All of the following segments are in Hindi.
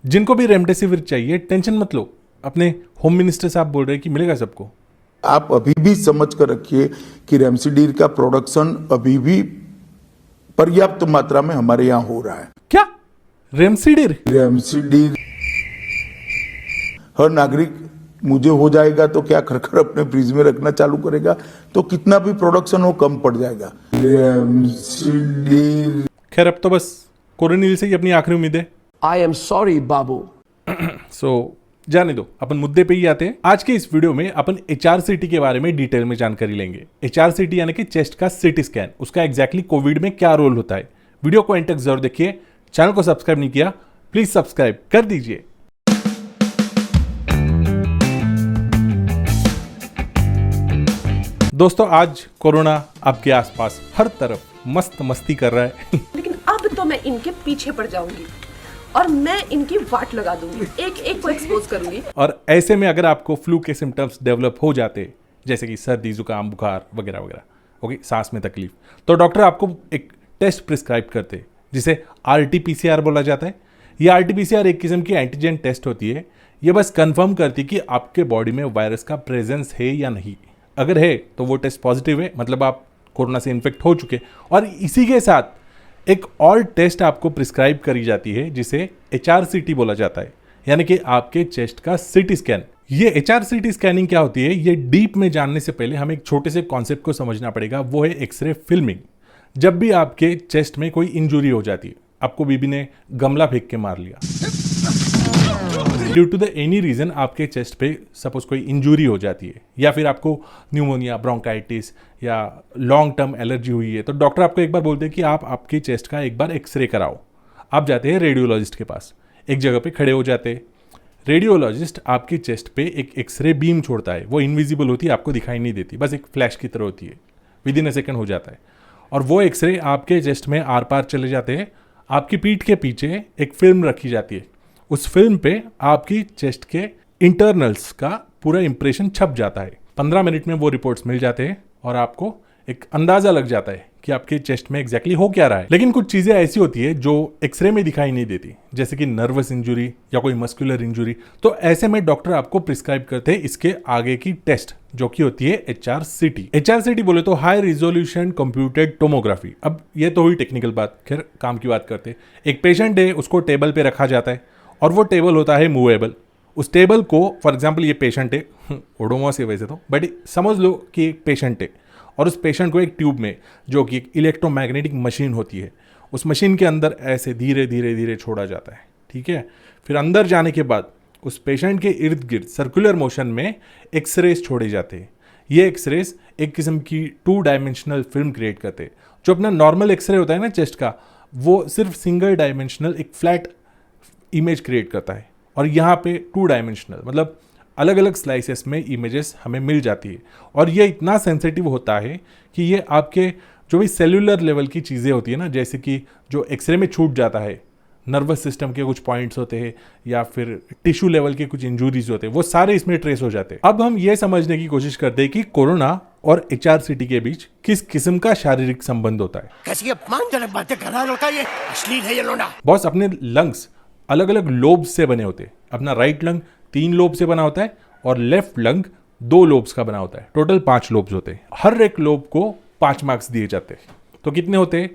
जिनको भी रेमडेसिविर चाहिए टेंशन मत लो, अपने होम मिनिस्टर साहब बोल रहे हैं कि मिलेगा सबको। आप अभी भी समझ कर रखिए कि रेमडेसिविर का प्रोडक्शन अभी भी पर्याप्त मात्रा में हमारे यहाँ हो रहा है। क्या रेमडेसिविर? रेमडेसिविर हर नागरिक मुझे हो जाएगा तो क्या कर अपने फ्रिज में रखना चालू करेगा, तो कितना भी प्रोडक्शन हो कम पड़ जाएगा। रेमडेसिविर खैर अब तो बस कोरोनिल से ही अपनी आखिरी उम्मीद है। आई एम सॉरी बाबू। सो जाने दो, अपन मुद्दे पे ही आते हैं। आज के इस वीडियो में अपन HRCT के बारे में डिटेल में जानकारी लेंगे। HRCT यानी कि चेस्ट का सीटी स्कैन, उसका एग्जैक्टली कोविड में क्या रोल होता है। वीडियो को एंड तक जरूर देखिए। चैनल को सब्सक्राइब नहीं किया प्लीज सब्सक्राइब कर दीजिए। दोस्तों आज कोरोना आपके आसपास हर तरफ मस्त मस्ती कर रहा है लेकिन अब तो मैं इनके पीछे पड़ जाऊंगी और मैं इनकी वाट लगा दूंगी, एक एक को एक्सपोज करूंगी। और ऐसे में अगर आपको फ्लू के सिम्टम्स डेवलप हो जाते, जैसे कि सर्दी जुकाम बुखार वगैरह वगैरह, ओके, सांस में तकलीफ, तो डॉक्टर आपको एक टेस्ट प्रिस्क्राइब करते जिसे RT-PCR बोला जाता है। ये RT-PCR एक किस्म की एंटीजन टेस्ट होती है। ये बस कंफर्म करती कि आपके बॉडी में वायरस का प्रेजेंस है या नहीं। अगर है तो वो टेस्ट पॉजिटिव है, मतलब आप कोरोना से इन्फेक्ट हो चुके। और इसी के साथ एक और टेस्ट आपको प्रिस्क्राइब करी जाती है जिसे HRCT बोला जाता है, यानी कि आपके चेस्ट का सीटी स्कैन। ये HRCT स्कैनिंग क्या होती है, ये डीप में जानने से पहले हमें एक छोटे से कॉन्सेप्ट को समझना पड़ेगा, वो है एक्सरे फिल्मिंग। जब भी आपके चेस्ट में कोई इंजुरी हो जाती है, आपको बीबी ने गमला फेंक के मार लिया, due to the any reason आपके चेस्ट पे सपोज कोई इंजुरी हो जाती है, या फिर आपको न्यूमोनिया, ब्रोंकाइटिस या लॉन्ग टर्म एलर्जी हुई है, तो डॉक्टर आपको एक बार बोलते हैं कि आप आपकी चेस्ट का एक बार एक्सरे कराओ। आप जाते हैं रेडियोलॉजिस्ट के पास, एक जगह पे खड़े हो जाते हैं। रेडियोलॉजिस्ट आपकी चेस्ट पे एक एक्सरे बीम छोड़ता है। वो इनविजिबल होती है, आपको दिखाई नहीं देती, बस एक फ्लैश की तरह होती है, विद इन अ सेकेंड हो जाता है। और वो एक्सरे आपके चेस्ट में आर पार चले जाते हैं। आपकी पीठ के पीछे एक फिल्म रखी जाती है, उस फिल्म पे आपकी चेस्ट के इंटरनल्स का पूरा इंप्रेशन छप जाता है। 15 मिनट में वो रिपोर्ट्स मिल जाते हैं और आपको एक अंदाजा लग जाता है कि आपके चेस्ट में एग्जैक्टली हो क्या रहा है। लेकिन कुछ चीजें ऐसी होती है जो एक्सरे में दिखाई नहीं देती, जैसे कि नर्वस इंजुरी या कोई मस्कुलर इंजुरी। तो ऐसे में डॉक्टर आपको प्रिस्क्राइब करते हैं इसके आगे की टेस्ट, जो कि होती है HRCT। HRCT बोले तो हाई रिजोल्यूशन कंप्यूटेड टोमोग्राफी। अब ये तो हुई टेक्निकल बात, खैर काम की बात करते हैं। एक पेशेंट है, उसको टेबल पे रखा जाता है और वो टेबल होता है मूवेबल। उस टेबल को, फॉर एग्जांपल ये पेशेंट है, ओडोमॉस है वैसे तो, बट समझ लो कि एक पेशेंट है और उस पेशेंट को एक ट्यूब में, जो कि एक इलेक्ट्रोमैग्नेटिक मशीन होती है, उस मशीन के अंदर ऐसे धीरे धीरे धीरे छोड़ा जाता है, ठीक है। फिर अंदर जाने के बाद उस पेशेंट के इर्द गिर्द सर्कुलर मोशन में एक्सरेज छोड़े जाते हैं। ये एक्सरेज एक किस्म की 2 डायमेंशनल फिल्म क्रिएट करते हैं। जो अपना नॉर्मल एक्सरे होता है ना चेस्ट का, वो सिर्फ सिंगल डायमेंशनल एक फ्लैट इमेज क्रिएट करता है, और यहाँ पे 2 डायमेंशनल, मतलब अलग अलग स्लाइसेस में इमेजेस हमें मिल जाती है। और ये इतना सेंसिटिव होता है कि ये आपके जो भी सेल्यूलर लेवल की चीज़ें होती है ना, जैसे कि जो एक्सरे में छूट जाता है, नर्वस सिस्टम के कुछ पॉइंट्स होते हैं या फिर टिश्यू लेवल के कुछ इंजुरीज होते हैं, वो सारे इसमें ट्रेस हो जाते हैं। अब हम ये समझने की कोशिश करते हैं कि कोरोना और HRCT के बीच किस किस्म का शारीरिक संबंध होता है। कैसी अपमानजनक बातें कर रहा है, ये अश्लील है ये लोना। बॉस, अपने लंग्स अलग अलग लोब्स से बने होते हैं। अपना राइट लंग 3 लोब से बना होता है और लेफ्ट लंग 2 लोब्स का बना होता है। टोटल 5 लोब्स होते हैं। हर एक लोब को 5 मार्क्स दिए जाते हैं। तो कितने होते हैं?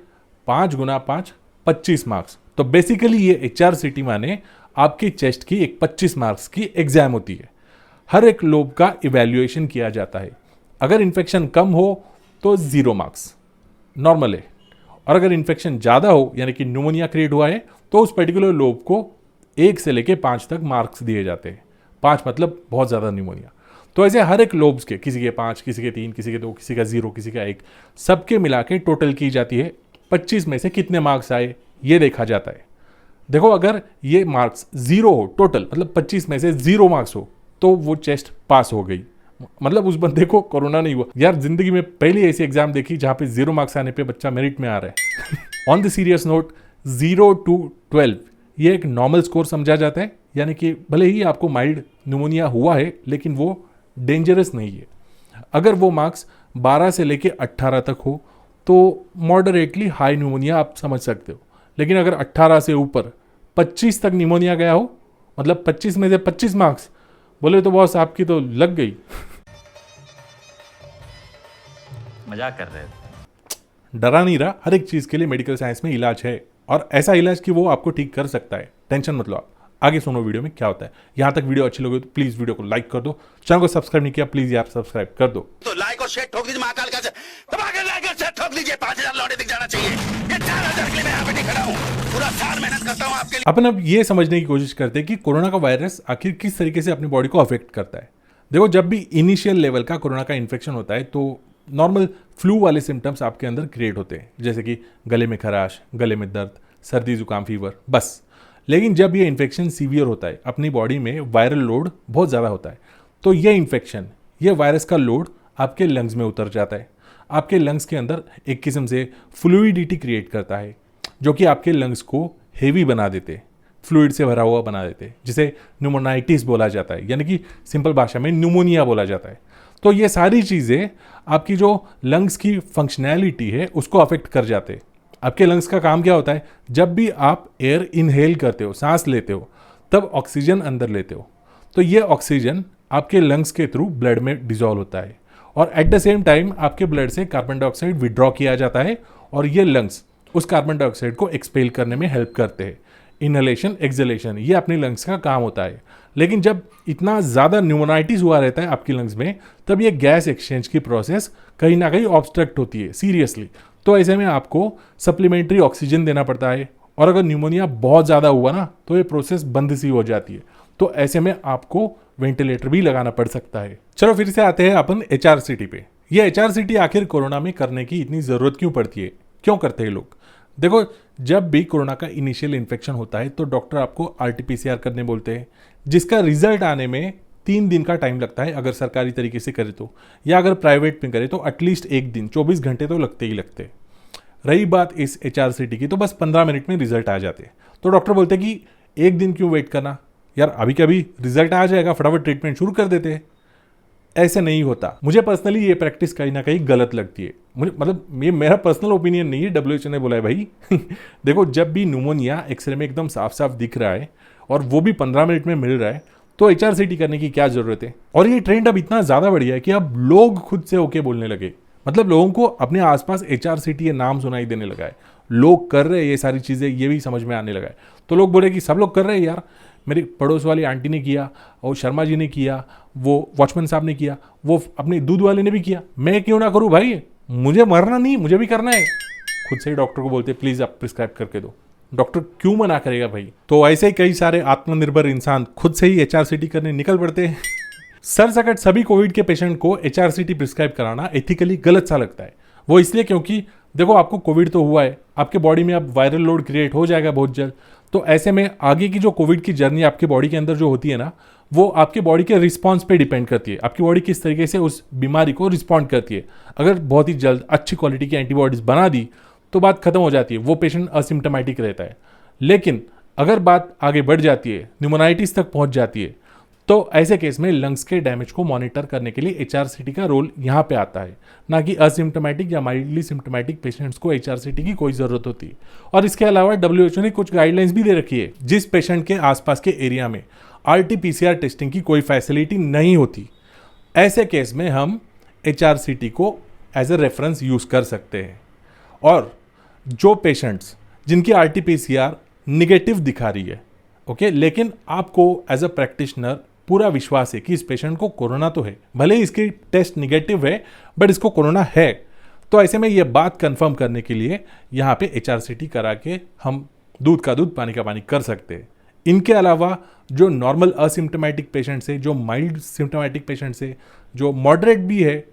5 गुना 5, 25 मार्क्स। तो बेसिकली ये HRCT माने आपकी चेस्ट की एक 25 मार्क्स की एग्जाम होती है। हर एक लोब का इवैल्यूएशन किया जाता है। अगर इन्फेक्शन कम हो तो 0 मार्क्स नॉर्मल है, और अगर इन्फेक्शन ज़्यादा हो, यानी कि न्यूमोनिया क्रिएट हुआ है, तो उस पर्टिकुलर लोब को 1 से लेके 5 तक मार्क्स दिए जाते हैं। 5 मतलब बहुत ज़्यादा न्यूमोनिया। तो ऐसे हर एक लोब्स के, किसी के 5, किसी के 3, किसी के 2, किसी का 0, किसी का 1, सबके मिला के टोटल की जाती है। 25 में से कितने मार्क्स आए ये देखा जाता है। देखो, अगर ये मार्क्स 0 हो टोटल, मतलब 25 में से 0 मार्क्स हो, तो वो चेस्ट पास हो गई, मतलब उस बंदे को कोरोना नहीं हुआ। यार जिंदगी में पहली ऐसी एग्जाम देखी जहाँ पे 0 मार्क्स आने पे बच्चा मेरिट में आ रहा है। On the serious note, 0 to 12 ये एक नॉर्मल स्कोर समझा जाता है, यानी कि भले ही आपको माइल्ड न्यूमोनिया हुआ है लेकिन वो डेंजरस नहीं है। अगर वो मार्क्स 12 से लेके 18 तक हो तो मॉडरेटली हाई न्यूमोनिया आप समझ सकते हो। लेकिन अगर 18 से ऊपर 25 तक न्यूमोनिया गया हो मतलब 25 में से 25 मार्क्स। बोले तो बॉस आपकी तो लग गई। मजाक कर रहे थे। डरा नहीं रहा, हर एक चीज़ के लिए मेडिकल साइंस में इलाज है, और ऐसा इलाज कि वो आपको ठीक कर सकता है। टेंशन मत लो आप, आगे सुनो वीडियो में क्या होता है। यहाँ तक वीडियो अच्छी लगी तो प्लीज़ वीडियो को लाइक कर दो, चैनल को सब्सक्राइब नहीं किया प्लीज़ यार सब्सक्राइब कर दो। तो लाइक और शेयर ठोक दीजिए महाकाल का से दबा के लाइक और शेयर ठोक दीजिए 5000 लौटे दिख जाना चाहिए। ये 4000 के लिए मैं यहाँ पे नहीं खड़ा हूँ, पूरा साल मेहनत करता हूँ आपके लिए। अपन अब ये समझने की कोशिश करते हैं कि कोरोना का वायरस आखिर किस तरीके से अपनी बॉडी को अफेक्ट करता है। देखो, जब भी इनिशियल लेवल का कोरोना का इन्फेक्शन होता है तो नॉर्मल फ्लू वाले सिम्टम्स आपके अंदर क्रिएट होते हैं, जैसे कि गले में खराश, गले में दर्द, सर्दी जुकाम, फीवर, बस। लेकिन जब ये इन्फेक्शन सीवियर होता है, अपनी बॉडी में वायरल लोड बहुत ज़्यादा होता है, तो ये इन्फेक्शन, ये वायरस का लोड आपके लंग्स में उतर जाता है। आपके लंग्स के अंदर एक किस्म से फ्लूइडिटी क्रिएट करता है, जो कि आपके लंग्स को हेवी बना देते, फ्लूइड से भरा हुआ बना देते, जिसे न्यूमोनाइटिस बोला जाता है, यानी कि सिंपल भाषा में न्यूमोनिया बोला जाता है। तो ये सारी चीज़ें आपकी जो लंग्स की फंक्शनैलिटी है उसको अफेक्ट कर जाते हैं। आपके लंग्स का काम क्या होता है, जब भी आप एयर इनहेल करते हो, सांस लेते हो, तब ऑक्सीजन अंदर लेते हो, तो ये ऑक्सीजन आपके लंग्स के थ्रू ब्लड में डिजॉल्व होता है, और एट द सेम टाइम आपके ब्लड से कार्बन डाइऑक्साइड विड्रॉ किया जाता है, और ये लंग्स उस कार्बन डाइऑक्साइड को एक्सपेल करने में हेल्प करते हैं। इनहेलेशन, एक्सहेलेशन, ये अपने लंग्स का काम होता है। लेकिन जब इतना ज़्यादा न्यूमोनाइटिस हुआ रहता है आपकी लंग्स में, तब ये गैस एक्सचेंज की प्रोसेस कहीं ना कहीं ऑब्स्ट्रक्ट होती है सीरियसली। तो ऐसे में आपको सप्लीमेंट्री ऑक्सीजन देना पड़ता है, और अगर न्यूमोनिया बहुत ज़्यादा हुआ ना तो ये प्रोसेस बंद सी हो जाती है, तो ऐसे में आपको वेंटिलेटर भी लगाना पड़ सकता है। चलो फिर से आते हैं अपन HRCT पे। ये HRCT आखिर कोरोना में करने की इतनी ज़रूरत क्यों पड़ती है, क्यों करते हैं लोग? देखो, जब भी कोरोना का इनिशियल इन्फेक्शन होता है तो डॉक्टर आपको RT-PCR करने बोलते हैं, जिसका रिजल्ट आने में 3 दिन का टाइम लगता है अगर सरकारी तरीके से करे तो, या अगर प्राइवेट में करे तो एटलीस्ट 1 दिन, 24 घंटे तो लगते ही लगते। रही बात इस HRCT की, तो बस 15 मिनट में रिजल्ट आ जाते। तो डॉक्टर बोलते कि 1 दिन क्यों वेट करना यार, अभी कभी रिजल्ट आ जाएगा, फटाफट ट्रीटमेंट शुरू कर देते हैं। ऐसे नहीं होता। मुझे पर्सनली ये प्रैक्टिस कहीं ना कहीं गलत लगती है। मुझे मतलब ये मेरा पर्सनल ओपिनियन नहीं है, WHO ने बोला है भाई। देखो, जब भी न्यूमोनिया एक्सरे में एकदम साफ साफ दिख रहा है और वो भी 15 मिनट में मिल रहा है, तो HRCT करने की क्या जरूरत है? और ये ट्रेंड अब इतना ज़्यादा बढ़ गया है कि अब लोग खुद से ओके बोलने लगे। मतलब लोगों को अपने आसपास HRCT ये नाम सुनाई देने लगा है, लोग कर रहे हैं ये सारी चीज़ें, ये भी समझ में आने लगा है। तो लोग बोले कि सब लोग कर रहे हैं यार, मेरी पड़ोस वाली आंटी ने किया, और शर्मा जी ने किया, वो वॉचमैन साहब ने किया, वो अपने दूध वाले ने भी किया, मैं क्यों ना करूं भाई? मुझे मरना नहीं, मुझे भी करना है। खुद से ही डॉक्टर को बोलते प्लीज़ आप प्रिस्क्राइब करके दो। डॉक्टर क्यों मना करेगा भाई? तो ऐसे ही कई सारे आत्मनिर्भर इंसान खुद से ही HRCT करने निकल पड़ते हैं। सरसकट सभी कोविड के पेशेंट को HRCT प्रिस्क्राइब कराना एथिकली गलत सा लगता है। वो इसलिए क्योंकि देखो, आपको कोविड तो हुआ है, आपके बॉडी में अब वायरल लोड क्रिएट हो जाएगा बहुत जल्द, तो ऐसे में आगे की जो कोविड की जर्नी आपके बॉडी के अंदर जो होती है ना, वो आपके बॉडी के रिस्पॉन्स पे डिपेंड करती है। आपकी बॉडी किस तरीके से उस बीमारी को रिस्पॉन्ड करती है। अगर बहुत ही जल्द अच्छी क्वालिटी की एंटीबॉडीज बना दी तो बात खत्म हो जाती है, वो पेशेंट असिम्प्टोमेटिक रहता है। लेकिन अगर बात आगे बढ़ जाती है, न्यूमोनाइटिस तक पहुंच जाती है, तो ऐसे केस में लंग्स के डैमेज को मॉनिटर करने के लिए HRCT का रोल यहाँ पे आता है, ना कि असिम्प्टोमेटिक या माइल्डली सिम्प्टोमेटिक पेशेंट्स को HRCT की कोई ज़रूरत होती है। और इसके अलावा WHO ने कुछ गाइडलाइंस भी दे रखी है। जिस पेशेंट के आसपास के एरिया में RT-PCR टेस्टिंग की कोई फैसिलिटी नहीं होती, ऐसे केस में हम HRCT को एज ए रेफरेंस यूज़ कर सकते हैं। और जो पेशेंट्स जिनकी RT-PCR निगेटिव दिखा रही है, ओके, लेकिन आपको एज अ प्रैक्टिशनर पूरा विश्वास है कि इस पेशेंट को कोरोना तो है, भले ही इसकी टेस्ट निगेटिव है बट इसको कोरोना है, तो ऐसे में ये बात कंफर्म करने के लिए यहाँ पे HRCT करा के हम दूध का दूध पानी का पानी कर सकते हैं। इनके अलावा जो नॉर्मल असिम्प्टोमेटिक पेशेंट्स है, जो माइल्ड सिम्प्टोमेटिक पेशेंट्स है, जो मॉडरेट भी है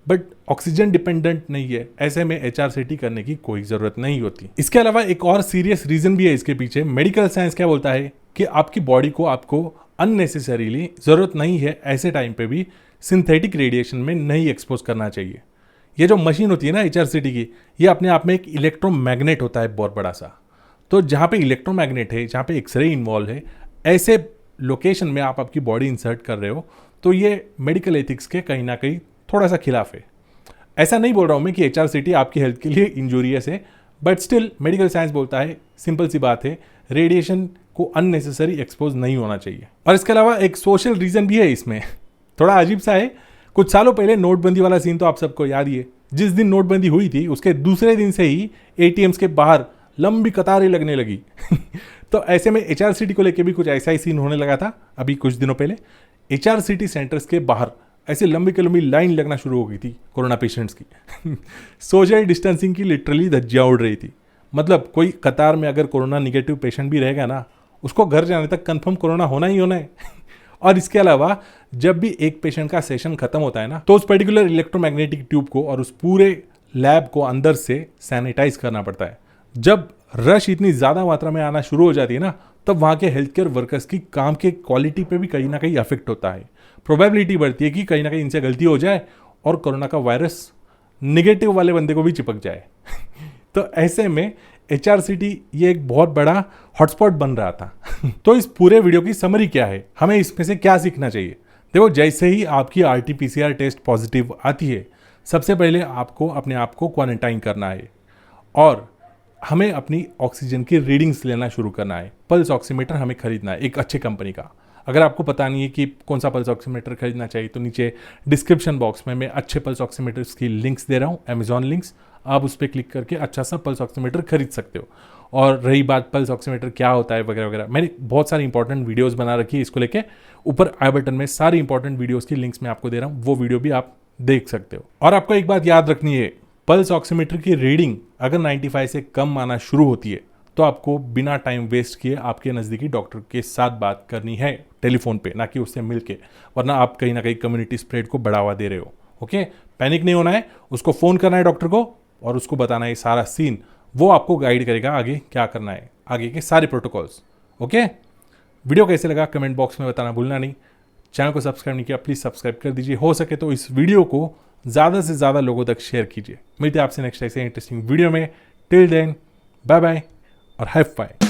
बट ऑक्सीजन डिपेंडेंट नहीं है, ऐसे में HRCT करने की कोई ज़रूरत नहीं होती। इसके अलावा एक और सीरियस रीज़न भी है इसके पीछे। मेडिकल साइंस क्या बोलता है कि आपकी बॉडी को आपको अननेसेसरीली ज़रूरत नहीं है ऐसे टाइम पे भी सिंथेटिक रेडिएशन में नहीं एक्सपोज करना चाहिए। ये जो मशीन होती है ना HRCT की, ये अपने आप में एक इलेक्ट्रोमैग्नेट होता है बहुत बड़ा सा। तो जहाँ पे इलेक्ट्रोमैग्नेट है, जहाँ पे एक्सरे इन्वॉल्व है, ऐसे लोकेशन में आप आपकी बॉडी इंसर्ट कर रहे हो, तो ये मेडिकल एथिक्स के कहीं ना कहीं थोड़ा सा खिलाफ है। ऐसा नहीं बोल रहा हूँ मैं कि HRCT आपकी हेल्थ के लिए इंजूरियस है, बट स्टिल मेडिकल साइंस बोलता है, सिंपल सी बात है, रेडिएशन को अननेसेसरी एक्सपोज नहीं होना चाहिए। और इसके अलावा एक सोशल रीजन भी है इसमें, थोड़ा अजीब सा है। कुछ सालों पहले नोटबंदी वाला सीन तो आप सबको याद ही है। जिस दिन नोटबंदी हुई थी उसके दूसरे दिन से ही एटीएम्स के बाहर लंबी कतारें लगने लगी तो ऐसे में एचआरसीटी को लेके भी कुछ ऐसा ही सीन होने लगा था। अभी कुछ दिनों पहले एचआरसीटी सेंटर्स के बाहर ऐसे लंबी की लंबी लाइन लगना शुरू हो गई थी कोरोना पेशेंट्स की सोशल डिस्टेंसिंग की लिटरली धज्जियां उड़ रही थी। मतलब कोई कतार में अगर कोरोना निगेटिव पेशेंट भी रहेगा ना, उसको घर जाने तक कंफर्म कोरोना होना ही होना है और इसके अलावा जब भी एक पेशेंट का सेशन खत्म होता है ना, तो उस पर्टिकुलर इलेक्ट्रोमैग्नेटिक ट्यूब को और उस पूरे लैब को अंदर से सैनिटाइज करना पड़ता है। जब रश इतनी ज़्यादा मात्रा में आना शुरू हो जाती है ना, तब वहाँ के हेल्थ केयर वर्कर्स की काम के क्वालिटी पे भी कहीं ना कहीं अफेक्ट होता है। प्रोबेबिलिटी बढ़ती है कि कहीं ना कहीं इनसे गलती हो जाए और कोरोना का वायरस निगेटिव वाले बंदे को भी चिपक जाए तो ऐसे में एचआरसीटी ये एक बहुत बड़ा हॉटस्पॉट बन रहा था तो इस पूरे वीडियो की समरी क्या है, हमें इसमें से क्या सीखना चाहिए? देखो, जैसे ही आपकी आरटीपीसीआर टेस्ट पॉजिटिव आती है, सबसे पहले आपको अपने आप को क्वारंटाइन करना है और हमें अपनी ऑक्सीजन की रीडिंग्स लेना शुरू करना है। पल्स ऑक्सीमीटर हमें खरीदना है एक अच्छे कंपनी का। अगर आपको पता नहीं है कि कौन सा पल्स ऑक्सीमीटर खरीदना चाहिए तो नीचे डिस्क्रिप्शन बॉक्स में मैं अच्छे पल्स ऑक्सीमीटर्स की लिंक्स दे रहा हूँ, अमेजॉन लिंक्स। आप उस पर क्लिक करके अच्छा सा पल्स ऑक्सीमीटर खरीद सकते हो। और रही बात पल्स ऑक्सीमीटर क्या होता है वगैरह वगैरह, मैंने बहुत सारी इंपॉर्टेंट वीडियोस बना रखी है इसको लेके। ऊपर आई बटन में सारी इंपॉर्टेंट वीडियोस की लिंक्स मैं आपको दे रहा हूँ, वो वीडियो भी आप देख सकते हो। और आपको एक बात याद रखनी है, पल्स ऑक्सीमीटर की रीडिंग अगर 95 से कम आना शुरू होती है तो आपको बिना टाइम वेस्ट किए आपके नज़दीकी डॉक्टर के साथ बात करनी है टेलीफोन पे, ना कि उससे मिलके, वरना आप कहीं ना कहीं कम्युनिटी स्प्रेड को बढ़ावा दे रहे हो। ओके, पैनिक नहीं होना है, उसको फ़ोन करना है डॉक्टर को और उसको बताना है सारा सीन। वो आपको गाइड करेगा आगे क्या करना है, आगे के सारे प्रोटोकॉल्स। ओके, वीडियो कैसे लगा कमेंट बॉक्स में बताना भूलना नहीं। चैनल को सब्सक्राइब नहीं किया प्लीज़ सब्सक्राइब कर दीजिए। हो सके तो इस वीडियो को ज़्यादा से ज़्यादा लोगों तक शेयर कीजिए। मिलते हैं आपसे नेक्स्ट ऐसे इंटरेस्टिंग वीडियो में। टिल देन बाय बाय और हैव फाइन।